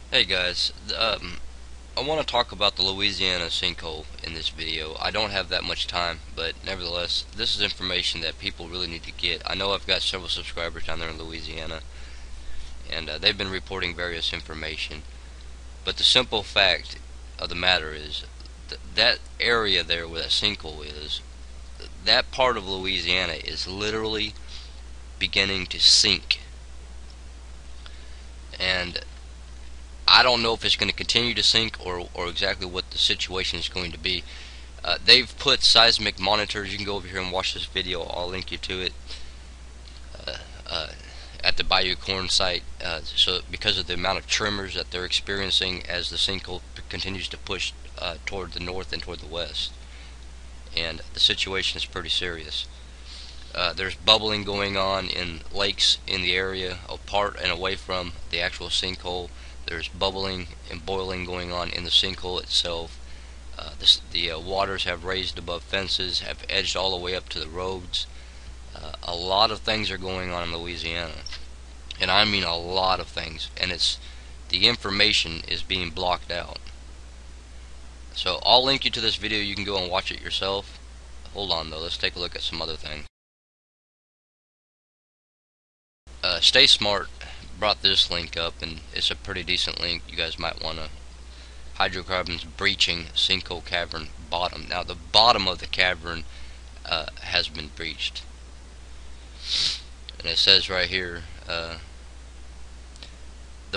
Hey guys, I want to talk about the Louisiana sinkhole in this video. I don't have that much time, but nevertheless, this is information that people really need to get. I know I've got several subscribers down there in Louisiana, and they've been reporting various information. But the simple fact of the matter is that area there where that sinkhole is, that part of Louisiana is literally beginning to sink. And I don't know if it's going to continue to sink or exactly what the situation is going to be. They've put seismic monitors. You can go over here and watch this video. I'll link you to it uh, uh, at the Bayou Corne site. So because of the amount of tremors that they're experiencing as the sinkhole continues to push toward the north and toward the west, and the situation is pretty serious. There's bubbling going on in lakes in the area, apart and away from the actual sinkhole. There's bubbling and boiling going on in the sinkhole itself. The waters have raised above fences, have edged all the way up to the roads. A lot of things are going on in Louisiana, and I mean a lot of things, and the information is being blocked out. So I'll link you to this video. You can go and watch it yourself. Hold on though, let's take a look at some other things. Stay Smart brought this link up, and it's a pretty decent link. You guys might want to. Hydrocarbons breaching Sinkhole cavern bottom. Now the bottom of the cavern has been breached, and it says right here the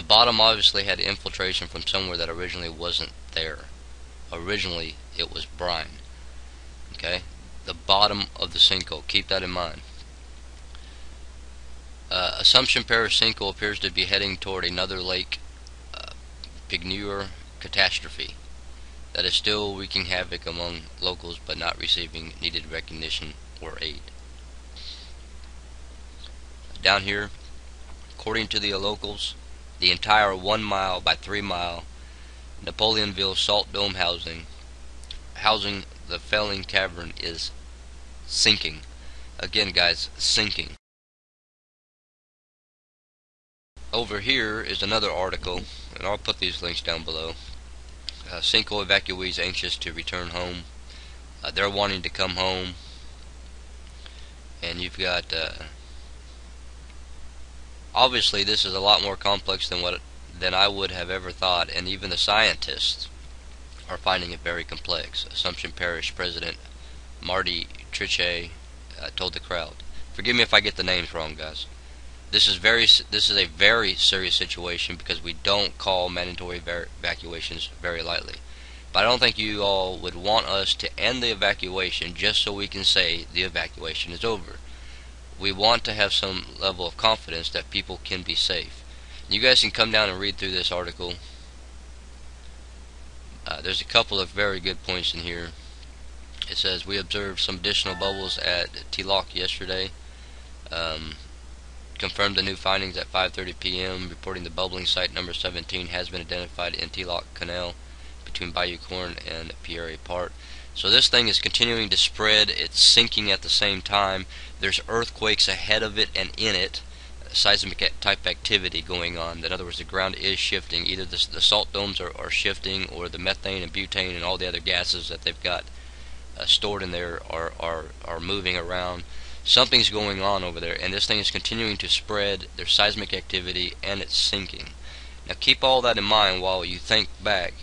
bottom obviously had infiltration from somewhere that originally wasn't there. Originally it was brine. Okay, the bottom of the sinkhole. Keep that in mind. Assumption Parish sinkhole appears to be heading toward another lake, Pigneur Catastrophe, that is still wreaking havoc among locals but not receiving needed recognition or aid. Down here, according to the locals, the entire 1 mile by 3 mile Napoleonville salt dome housing the failing cavern is sinking. Again guys, sinking. Over here is another article, and I'll put these links down below. Sinkhole evacuees anxious to return home. They're wanting to come home, and you've got obviously this is a lot more complex than I would have ever thought, and even the scientists are finding it very complex. Assumption Parish President Marty Trichet told the crowd. Forgive me if I get the names wrong, guys. This is a very serious situation because we don't call mandatory evacuations very lightly. But I don't think you all would want us to end the evacuation just so we can say the evacuation is over. We want to have some level of confidence that people can be safe. You guys can come down and read through this article. There's a couple of very good points in here. It says, we observed some additional bubbles at T-Lock yesterday. Confirmed the new findings at 5:30 p.m. reporting the bubbling site number 17 has been identified in T-Lock Canal between Bayou Corne and Pierre Part. So this thing is continuing to spread. It's sinking at the same time. There's earthquakes ahead of it and in it. Seismic type activity going on. In other words, the ground is shifting. Either the salt domes are shifting, or the methane and butane and all the other gases that they've got stored in there are moving around. Something's going on over there, and this thing is continuing to spread. There's seismic activity, and it's sinking. Now keep all that in mind while you think back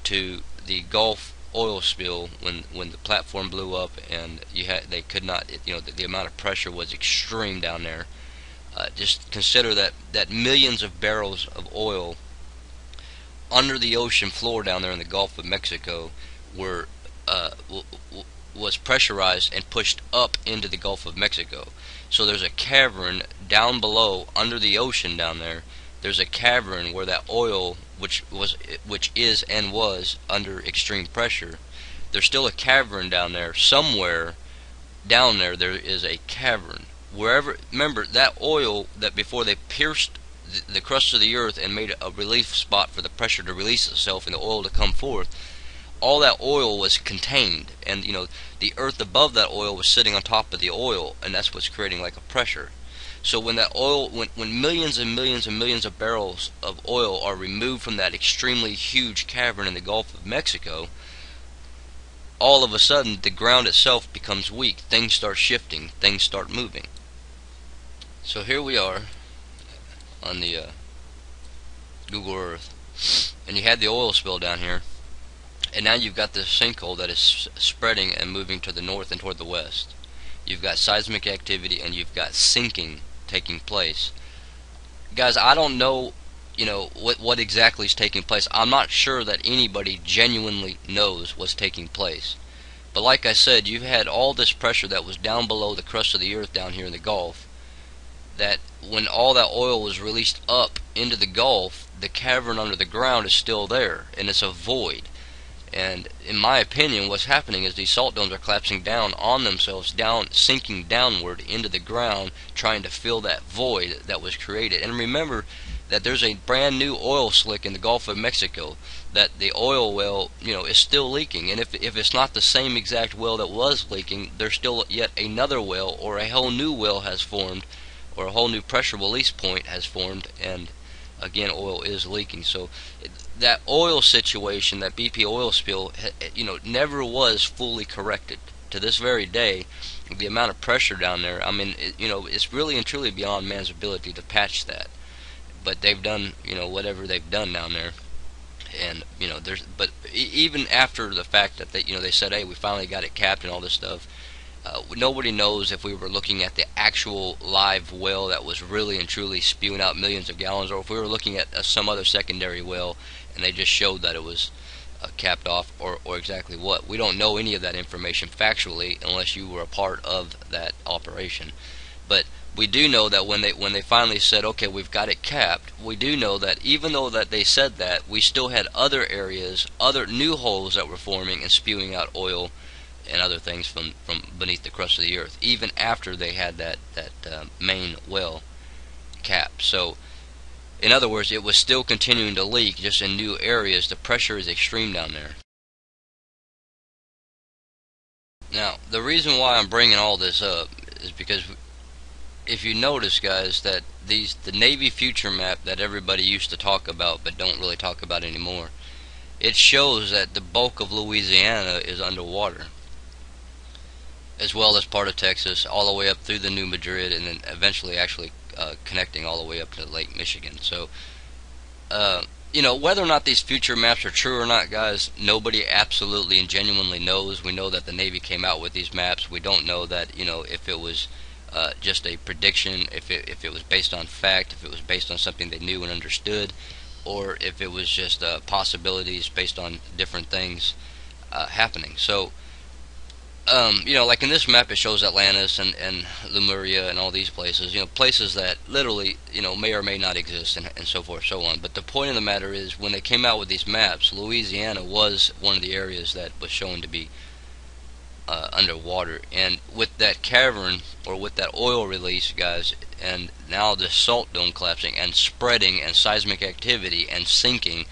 to the Gulf oil spill when the platform blew up, and they could not, the amount of pressure was extreme down there. Just consider that millions of barrels of oil under the ocean floor down there in the Gulf of Mexico was pressurized and pushed up into the Gulf of Mexico. So there's a cavern down below under the ocean down there. There's a cavern where that oil, which is and was under extreme pressure, there's still a cavern down there. Somewhere down there is a cavern. Wherever, remember that oil that before they pierced the crust of the earth and made a relief spot for the pressure to release itself and the oil to come forth, all that oil was contained, and the earth above that oil was sitting on top of the oil, and that's what's creating like a pressure. So when that oil, when millions and millions and millions of barrels of oil are removed from that extremely huge cavern in the Gulf of Mexico, all of a sudden the ground itself becomes weak. Things start shifting. Things start moving. So here we are on the Google Earth, and you had the oil spill down here, and now you've got this sinkhole that is spreading and moving to the north and toward the west. You've got seismic activity, and you've got sinking taking place. Guys, I don't know, what exactly is taking place. I'm not sure that anybody genuinely knows what's taking place. But like I said, you've had all this pressure that was down below the crust of the earth down here in the Gulf, that when all that oil was released up into the Gulf, the cavern under the ground is still there, and it's a void. And in my opinion, what's happening is these salt domes are collapsing down on themselves, sinking downward into the ground, trying to fill that void that was created. And remember that there's a brand new oil slick in the Gulf of Mexico, that the oil well, is still leaking. And if it's not the same exact well that was leaking, there's still yet another well, or a whole new well has formed, or a whole new pressure release point has formed, and again, oil is leaking. So that oil situation, that BP oil spill, never was fully corrected. To this very day, the amount of pressure down there, I mean, it's really and truly beyond man's ability to patch that. But they've done, whatever they've done down there. And, but even after the fact that they said, hey, we finally got it capped and all this stuff, nobody knows if we were looking at the actual live well that was really and truly spewing out millions of gallons, or if we were looking at some other secondary well and they just showed that it was capped off, or exactly what. We don't know any of that information factually unless you were a part of that operation. But we do know that when they finally said, okay, we've got it capped, we do know that even though that they said that, we still had other areas, other new holes that were forming and spewing out oil and other things from beneath the crust of the earth, even after they had that main well capped. So in other words, it was still continuing to leak, just in new areas. The pressure is extreme down there. Now, the reason why I'm bringing all this up is because if you notice, guys, that the Navy future map that everybody used to talk about but don't really talk about anymore, it shows that the bulk of Louisiana is underwater, as well as part of Texas, all the way up through the New Madrid, and then eventually actually connecting all the way up to Lake Michigan. So, whether or not these future maps are true or not, guys, nobody absolutely and genuinely knows. We know that the Navy came out with these maps. We don't know that, if it was just a prediction, if it was based on fact, if it was based on something they knew and understood, or if it was just possibilities based on different things happening. So, like in this map, it shows Atlantis and Lemuria and all these places, places that literally, may or may not exist, and so forth, so on. But the point of the matter is, when they came out with these maps, Louisiana was one of the areas that was shown to be underwater. And with that cavern, or with that oil release, guys, and now the salt dome collapsing and spreading and seismic activity and sinking,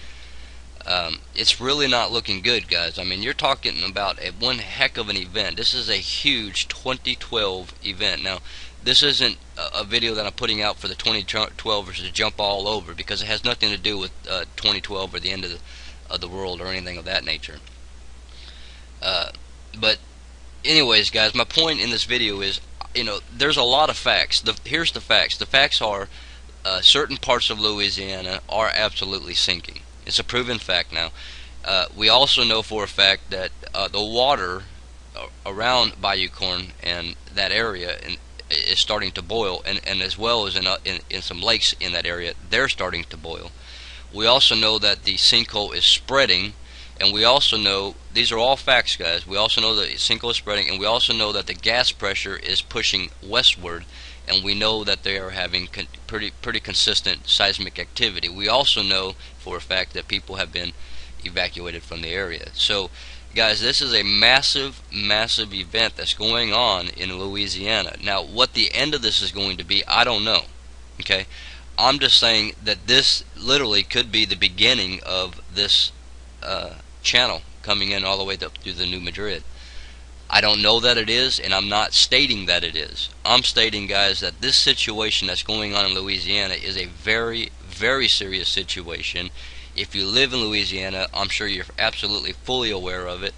it's really not looking good, guys. I mean, you're talking about one heck of an event. This is a huge 2012 event. Now, this isn't a video that I'm putting out for the 2012ers to jump all over, because it has nothing to do with 2012 or the end of the world or anything of that nature. But anyways, guys, my point in this video is, there's a lot of facts. Here's the facts. The facts are certain parts of Louisiana are absolutely sinking. It's a proven fact now. We also know for a fact that the water around Bayou Corne and that area is starting to boil, and as well as in some lakes in that area, they're starting to boil. We also know that the sinkhole is spreading, and we also know, these are all facts, guys, we also know that the sinkhole is spreading, and we also know that the gas pressure is pushing westward, and we know that they are having pretty consistent seismic activity. We also know for a fact that people have been evacuated from the area. So, guys, this is a massive event that's going on in Louisiana. Now, what the end of this is going to be, I don't know. Okay, I'm just saying that this literally could be the beginning of this channel coming in all the way up through the New Madrid. I don't know that it is, and I'm not stating that it is. I'm stating, guys, that this situation that's going on in Louisiana is a very, very serious situation. If you live in Louisiana, I'm sure you're absolutely fully aware of it.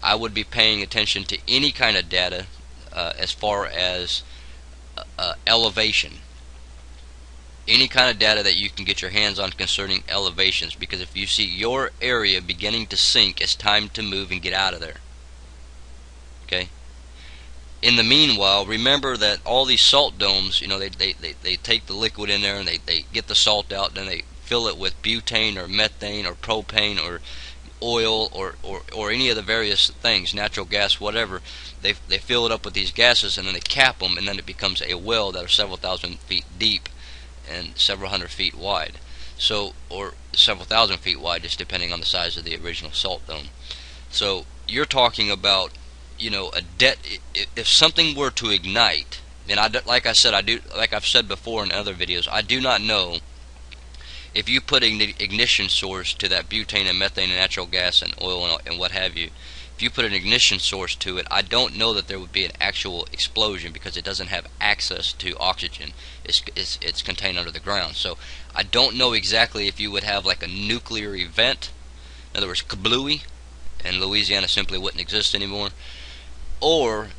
I would be paying attention to any kind of data as far as elevation. Any kind of data that you can get your hands on concerning elevations, because if you see your area beginning to sink, it's time to move and get out of there. Okay? In the meanwhile, remember that all these salt domes, you know, they take the liquid in there and they get the salt out, and then they fill it with butane or methane or propane or oil or any of the various things, natural gas, whatever. They fill it up with these gases, and then they cap them, and then it becomes a well that are several thousand feet deep and several hundred feet wide. So, or several thousand feet wide, just depending on the size of the original salt dome. So you're talking about, you know, if something were to ignite, and like I've said before in other videos, I do not know if you put an ignition source to that butane and methane and natural gas and oil and what have you. If you put an ignition source to it, I don't know that there would be an actual explosion, because it doesn't have access to oxygen. It's contained under the ground. So I don't know exactly if you would have like a nuclear event, in other words, kablooey, and Louisiana simply wouldn't exist anymore, or,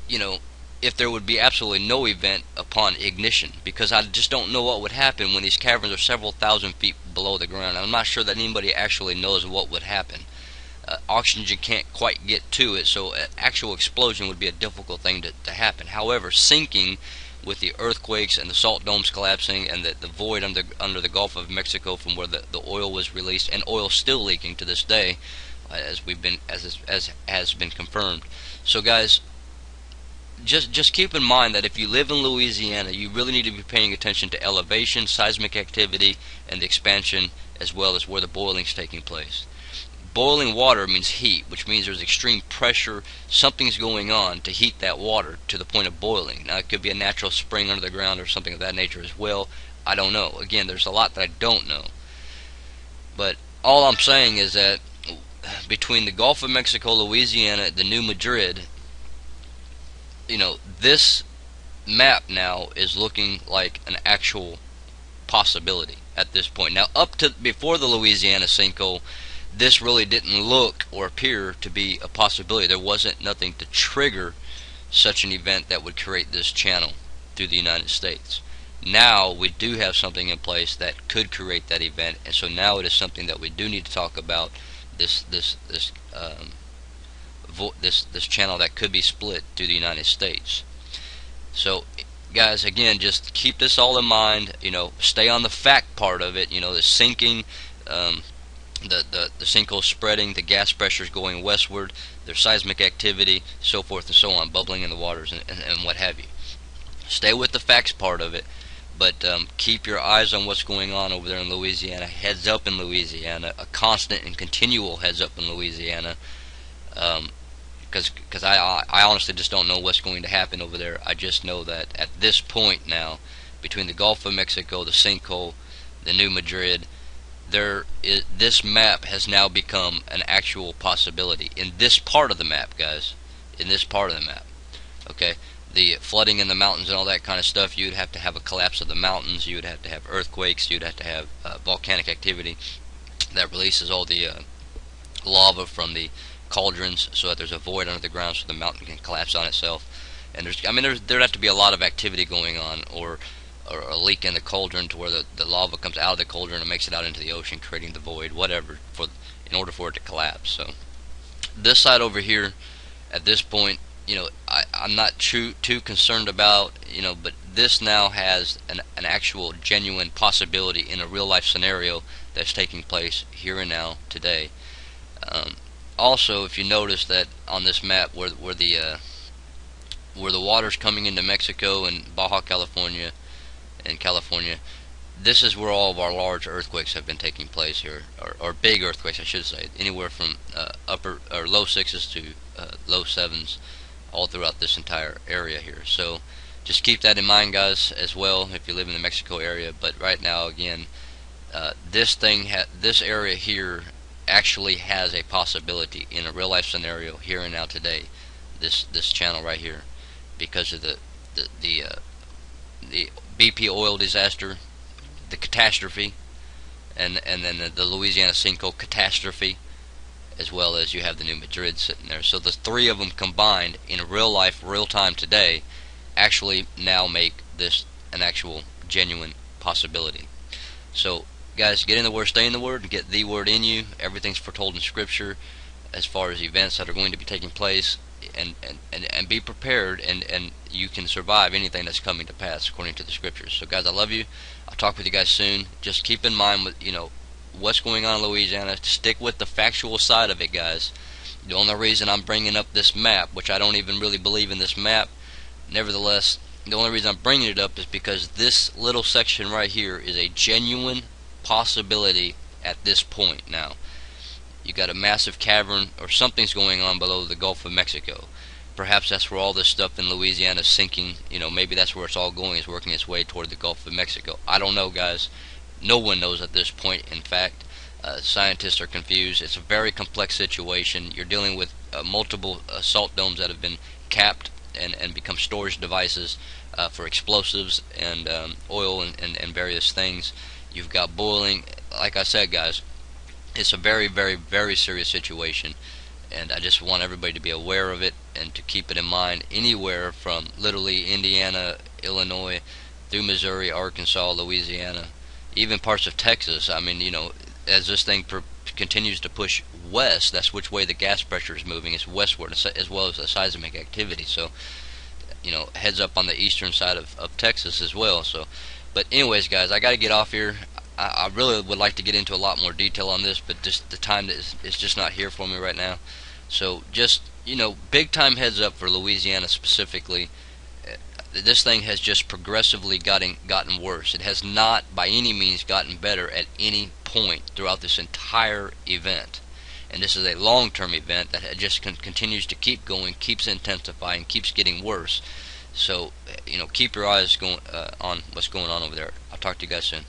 you know, if there would be absolutely no event upon ignition, because I just don't know what would happen when these caverns are several thousand feet below the ground. I'm not sure that anybody actually knows what would happen. Oxygen can't quite get to it, so an actual explosion would be a difficult thing to happen. However, sinking with the earthquakes and the salt domes collapsing and the void under the Gulf of Mexico from where the oil was released, and oil still leaking to this day, as has been confirmed. So guys, just keep in mind that if you live in Louisiana, you really need to be paying attention to elevation, seismic activity, and the expansion, as well as where the boiling is taking place. Boiling water means heat, which means there's extreme pressure. Something's going on to heat that water to the point of boiling. Now, it could be a natural spring under the ground or something of that nature as well. I don't know. Again, there's a lot that I don't know. But all I'm saying is that between the Gulf of Mexico, Louisiana, the New Madrid, you know, this map now is looking like an actual possibility at this point. Now, up to before the Louisiana sinkhole, this really didn't look or appear to be a possibility. There wasn't nothing to trigger such an event that would create this channel through the United States. Now we do have something in place that could create that event, and so now it is something that we do need to talk about. This channel that could be split to the United States. So guys, again, just keep this all in mind. You know, stay on the fact part of it. You know, the sinking, the sinkhole spreading, the gas pressures going westward, there's seismic activity, so forth and so on, bubbling in the waters and what have you. Stay with the facts part of it, but keep your eyes on what's going on over there in Louisiana. Heads up in Louisiana, a constant and continual heads up in Louisiana, because I honestly just don't know what's going to happen over there. I just know that at this point now, between the Gulf of Mexico, the sinkhole, the New Madrid, this map has now become an actual possibility in this part of the map, guys. In this part of the map, okay. The flooding in the mountains and all that kind of stuff, you'd have to have a collapse of the mountains, you would have to have earthquakes, you'd have to have volcanic activity that releases all the lava from the cauldrons, so that there's a void under the ground so the mountain can collapse on itself. And there'd have to be a lot of activity going on, or a leak in the cauldron to where the lava comes out of the cauldron and makes it out into the ocean, creating the void, whatever, in order for it to collapse. So this side over here, at this point, you know, I'm not too concerned about, you know, but this now has an actual genuine possibility in a real life scenario that's taking place here and now today. Also, if you notice that on this map where the water's coming into Mexico and Baja California and California, this is where all of our large earthquakes have been taking place here, or big earthquakes I should say, anywhere from upper or low 6s to low 7s, all throughout this entire area here. So just keep that in mind, guys, as well, if you live in the Mexico area. But right now, again, this area here actually has a possibility in a real life scenario here and now today. this channel right here because of the BP oil disaster, the catastrophe, and then the Louisiana sinkhole catastrophe, as well as you have the new Madrid sitting there. So the three of them combined in real life, real time today, actually now make this an actual genuine possibility. So guys, get in the Word, stay in the Word, and get the Word in you. Everything's foretold in Scripture as far as events that are going to be taking place, and be prepared, and you can survive anything that's coming to pass according to the Scriptures. So guys, I love you. I'll talk with you guys soon. Just keep in mind what what's going on in Louisiana. Stick with the factual side of it, guys. The only reason I'm bringing up this map, which I don't even really believe in this map, nevertheless, the only reason I'm bringing it up is because this little section right here is a genuine possibility at this point. Now, you got a massive cavern or something's going on below the Gulf of Mexico. Perhaps that's where all this stuff in Louisiana is sinking. Maybe that's where it's all going, is working its way toward the Gulf of Mexico. I don't know, guys. No one knows at this point. In fact, scientists are confused. It's a very complex situation. You're dealing with multiple salt domes that have been capped and become storage devices for explosives and oil and various things. You've got boiling. Like I said, guys, it's a very, very, very serious situation, and I just want everybody to be aware of it and to keep it in mind. Anywhere from literally Indiana, Illinois, through Missouri, Arkansas, Louisiana, even parts of Texas. I mean, as this thing continues to push west, that's which way the gas pressure is moving. It's westward, as well as the seismic activity. So, heads up on the eastern side of Texas as well. So, but anyways, guys, I got to get off here. I really would like to get into a lot more detail on this, but just the time is just not here for me right now. So just, big time heads up for Louisiana specifically. This thing has just progressively gotten worse. It has not by any means gotten better at any point throughout this entire event. And this is a long-term event that just continues to keep going, keeps intensifying, keeps getting worse. So, keep your eyes going on what's going on over there. I'll talk to you guys soon.